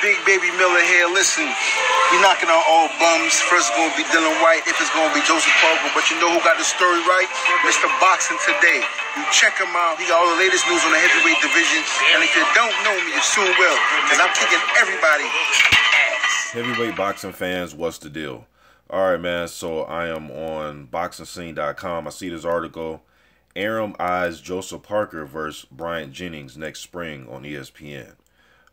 Big Baby Miller here. Listen, we knocking on all bums. First it's going to be Dylan White, if it's going to be Joseph Parker. But you know who got the story right? Mr. Boxing Today. You check him out. He got all the latest news on the heavyweight division. And if you don't know me, you soon will. Because I'm kicking everybody ass. Heavyweight boxing fans, what's the deal? All right, man. So I am on BoxingScene.com. I see this article. Arum eyes Joseph Parker versus Bryant Jennings next spring on ESPN.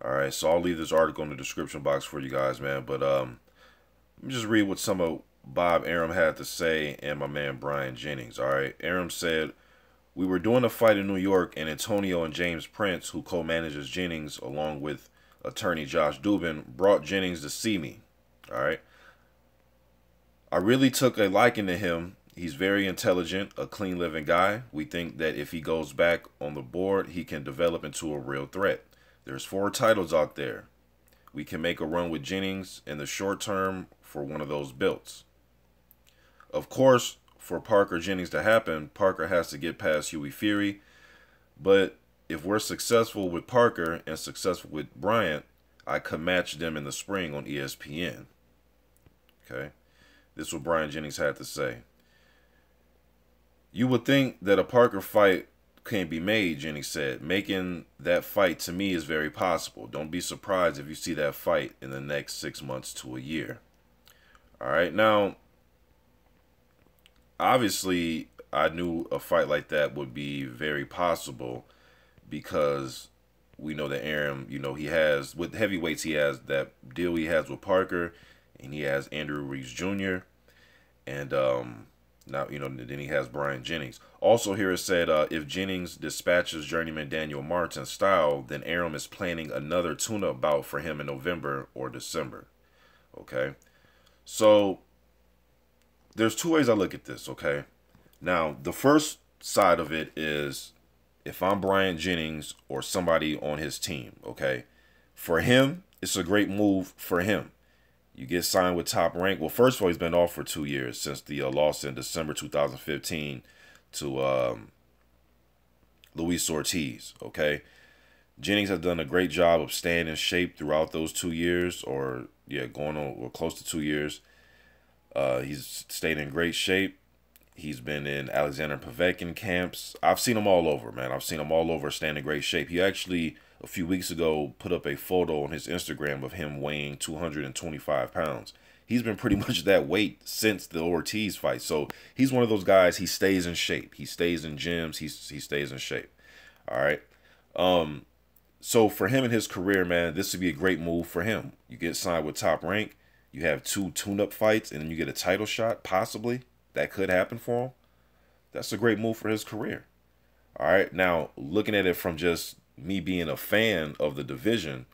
All right, so I'll leave this article in the description box for you guys, man. But let me just read what some of Bob Arum had to say and my man Bryant Jennings. All right, Arum said, "We were doing a fight in New York, and Antonio and James Prince, who co-manages Jennings along with attorney Josh Dubin, brought Jennings to see me. All right. I really took a liking to him. He's very intelligent, a clean living guy. We think that if he goes back on the board, he can develop into a real threat. There's 4 titles out there. We can make a run with Jennings in the short term for one of those belts. Of course, for Parker Jennings to happen, Parker has to get past Hughie Fury. But if we're successful with Parker and successful with Bryant, I could match them in the spring on ESPN." Okay. This is what Bryant Jennings had to say. "You would think that a Parker fight can be made," Jennings said. "Making that fight to me is very possible. Don't be surprised if you see that fight in the next 6 months to a year." All right. Now, obviously, I knew a fight like that would be very possible because we know that Arum, you know, he has, with heavyweights, he has that deal he has with Parker, and he has Andrew Reeves Jr., and now, you know, then he has Bryant Jennings. Also here it said, if Jennings dispatches journeyman Daniel Martin style, then Arum is planning another tune-up bout for him in November or December. Okay. So there's 2 ways I look at this, okay? Now, the first side of it is if I'm Bryant Jennings or somebody on his team, okay? For him, it's a great move for him. You get signed with Top Rank. Well, first of all, he's been off for 2 years since the loss in December 2015 to Luis Ortiz, okay? Jennings has done a great job of staying in shape throughout those 2 years, or, yeah, going on or close to 2 years. He's stayed in great shape. He's been in Alexander Povetkin camps. I've seen him all over, man. I've seen him all over staying in great shape. He actually, a few weeks ago, put up a photo on his Instagram of him weighing 225 pounds. He's been pretty much that weight since the Ortiz fight. So he's one of those guys, he stays in shape. He stays in gyms. He stays in shape. All right. So for him in his career, man, this would be a great move for him. You get signed with Top Rank. You have 2 tune-up fights, and then you get a title shot, possibly. That could happen for him. That's a great move for his career. All right. Now, looking at it from just me being a fan of the division,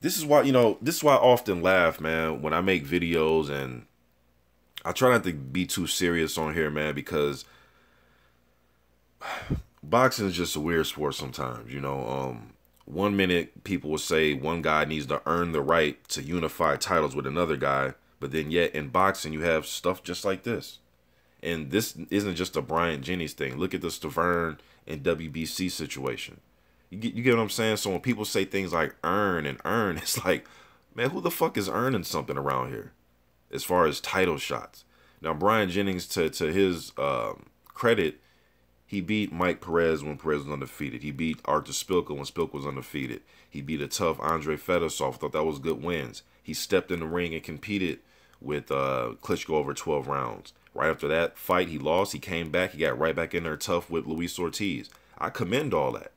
this is why, you know, this is why I often laugh, man, when I make videos, and I try not to be too serious on here, man, because boxing is just a weird sport sometimes, you know. One minute people will say one guy needs to earn the right to unify titles with another guy, but then yet in boxing you have stuff just like this. And this isn't just a Bryant Jennings thing. Look at the Stavern and WBC situation. You get what I'm saying? So when people say things like earn and earn, it's like, man, who the fuck is earning something around here as far as title shots? Now, Bryant Jennings, to his credit, he beat Mike Perez when Perez was undefeated. He beat Arthur Spilka when Spilka was undefeated. He beat a tough Andre Fedosov. Thought that was good wins. He stepped in the ring and competed with Klitschko over 12 rounds. Right after that fight, he lost. He came back. He got right back in there tough with Luis Ortiz. I commend all that.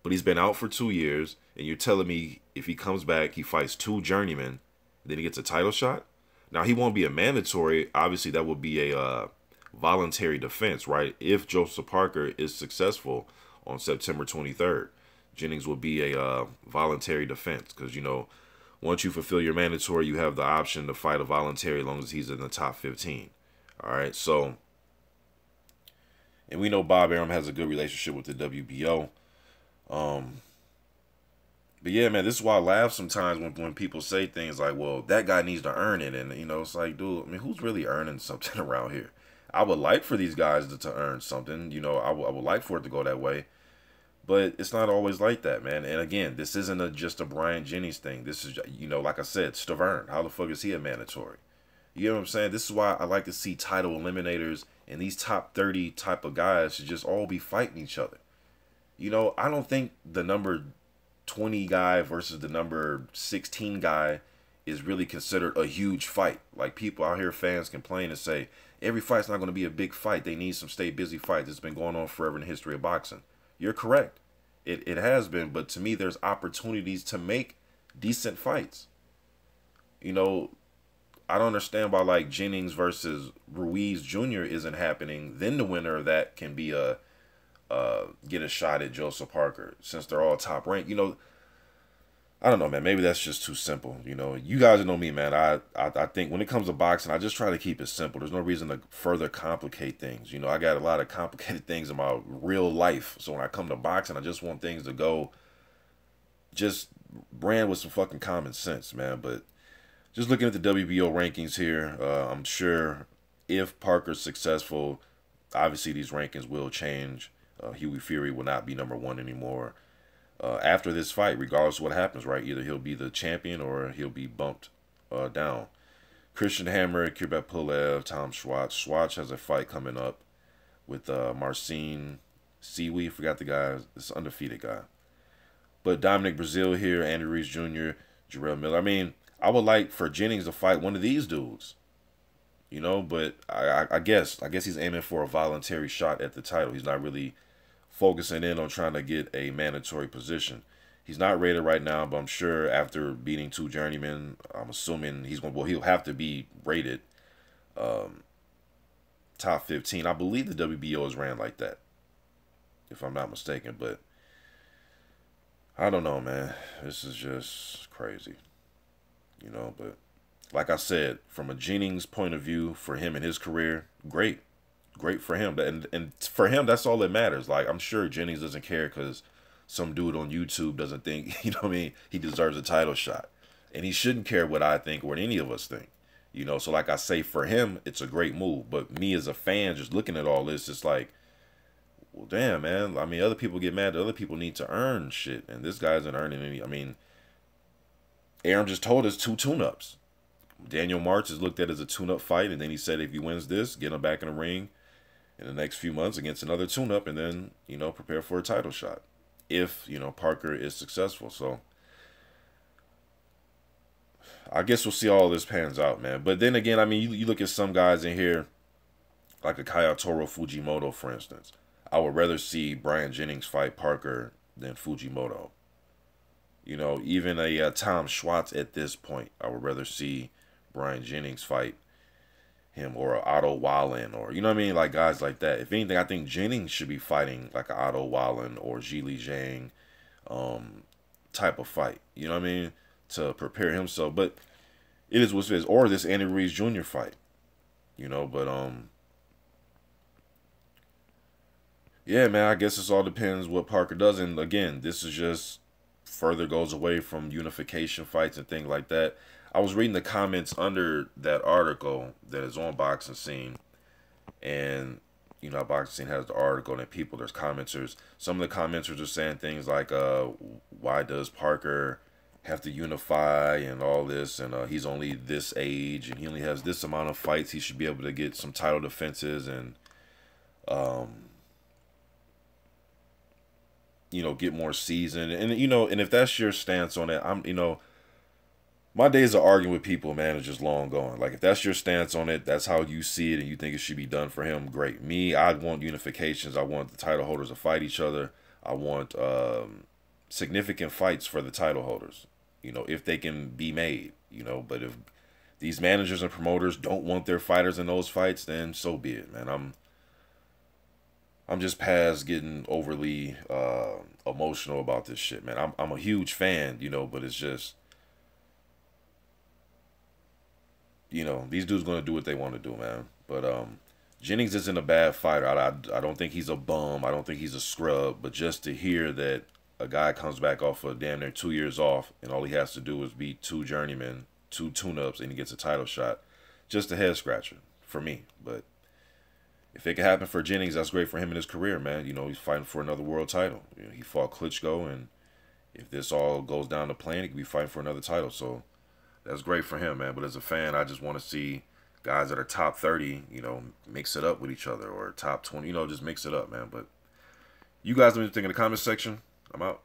But he's been out for 2 years, and you're telling me if he comes back, he fights 2 journeymen, then he gets a title shot? Now, he won't be a mandatory. Obviously, that would be a voluntary defense, right? If Joseph Parker is successful on September 23rd, Jennings will be a voluntary defense because, you know, once you fulfill your mandatory, you have the option to fight a voluntary as long as he's in the top 15. All right, so, and we know Bob Arum has a good relationship with the WBO. But yeah, man, this is why I laugh sometimes when people say things like, well, that guy needs to earn it. And, you know, it's like, dude, I mean, who's really earning something around here? I would like for these guys to earn something. You know, I would like for it to go that way. But it's not always like that, man. And again, this isn't just a Bryant Jennings thing. This is, you know, like I said, Stavern. How the fuck is he a mandatory? You know what I'm saying? This is why I like to see title eliminators and these top 30 type of guys should just all be fighting each other. You know, I don't think the number 20 guy versus the number 16 guy is really considered a huge fight. Like, people out here, fans complain and say, every fight's not going to be a big fight. They need some stay busy fights. It's been going on forever in the history of boxing. You're correct. It has been, but to me, there's opportunities to make decent fights. You know, I don't understand why, like, Jennings versus Ruiz Jr. isn't happening. Then the winner of that can be get a shot at Joseph Parker, since they're all top ranked. You know, I don't know, man. Maybe that's just too simple. You know, you guys know me, man. I think when it comes to boxing, I just try to keep it simple. There's no reason to further complicate things. You know, I got a lot of complicated things in my real life. So when I come to boxing, I just want things to go just brand with some fucking common sense, man. But just looking at the WBO rankings here, I'm sure if Parker's successful, obviously these rankings will change. Huey Fury will not be #1 anymore. After this fight, regardless of what happens, right? Either he'll be the champion or he'll be bumped down. Christian Hammer, Kirbet Pulev, Tom Schwartz. Schwartz has a fight coming up with Marcin Siwi. Forgot the guy. This undefeated guy. But Dominic Brazil here, Andy Ruiz Jr., Jarrell Miller. I mean, I would like for Jennings to fight one of these dudes. You know, but I guess he's aiming for a voluntary shot at the title. He's not really focusing in on trying to get a mandatory position. He's not rated right now, but I'm sure after beating 2 journeymen, I'm assuming he'll have to be rated top 15. I believe the WBO is ran like that, if I'm not mistaken, but I don't know, man. This is just crazy, you know. But like I said, from a Jennings point of view, for him and his career, great for him. And for him, that's all that matters. Like, I'm sure Jennings doesn't care because some dude on YouTube doesn't think, you know what I mean, he deserves a title shot. And he shouldn't care what I think or what any of us think. You know, so like I say, for him, it's a great move. But me as a fan, just looking at all this, it's like, well, damn, man. I mean, other people get mad that other people need to earn shit. And this guy isn't earning any. I mean, Arum just told us 2 tune-ups. Daniel March is looked at as a tune-up fight. And then he said if he wins this, get him back in the ring in the next few months against another tune-up, and then, you know, prepare for a title shot if, you know, Parker is successful. So I guess we'll see all this pans out, man. But then again, I mean, you look at some guys in here, like a Kayatoro Fujimoto, for instance. I would rather see Bryant Jennings fight Parker than Fujimoto. You know, even a Tom Schwartz at this point, I would rather see Bryant Jennings fight him, or a Otto Wallen, or, you know what I mean, like guys like that. If anything, I think Jennings should be fighting like a Otto Wallen or Zhili Zhang type of fight, you know what I mean, to prepare himself. But it is what it is. Or this Andy Ruiz Jr. fight, you know. But yeah, man, I guess this all depends what Parker does. And again, this is just further goes away from unification fights and things like that. I was reading the comments under that article that is on Boxing Scene, and you know, Boxing Scene has the article, and people, there's commenters. Some of the commenters are saying things like, why does Parker have to unify and all this, and he's only this age, and he only has this amount of fights. He should be able to get some title defenses and you know, get more seasoned. And you know, and if that's your stance on it, you know, my days of arguing with people, man, is just long gone. Like, if that's your stance on it, that's how you see it, and you think it should be done for him, great. Me, I want unifications. I want the title holders to fight each other. I want significant fights for the title holders, you know, if they can be made, you know. But if these managers and promoters don't want their fighters in those fights, then so be it, man. I'm just past getting overly emotional about this shit, man. I'm a huge fan, you know, but it's just, you know, these dudes going to do what they want to do, man. But Jennings isn't a bad fighter. I don't think he's a bum. I don't think he's a scrub. But just to hear that a guy comes back off of damn near 2 years off, and all he has to do is beat 2 journeymen, 2 tune-ups, and he gets a title shot, just a head scratcher for me. But if it can happen for Jennings, that's great for him in his career, man. You know, he's fighting for another world title. You know, he fought Klitschko, and if this all goes down the plan, he could be fighting for another title. So that's great for him, man. But as a fan, I just want to see guys that are top 30, you know, mix it up with each other, or top 20, you know, just mix it up, man. But you guys let me think in the comment section. I'm out.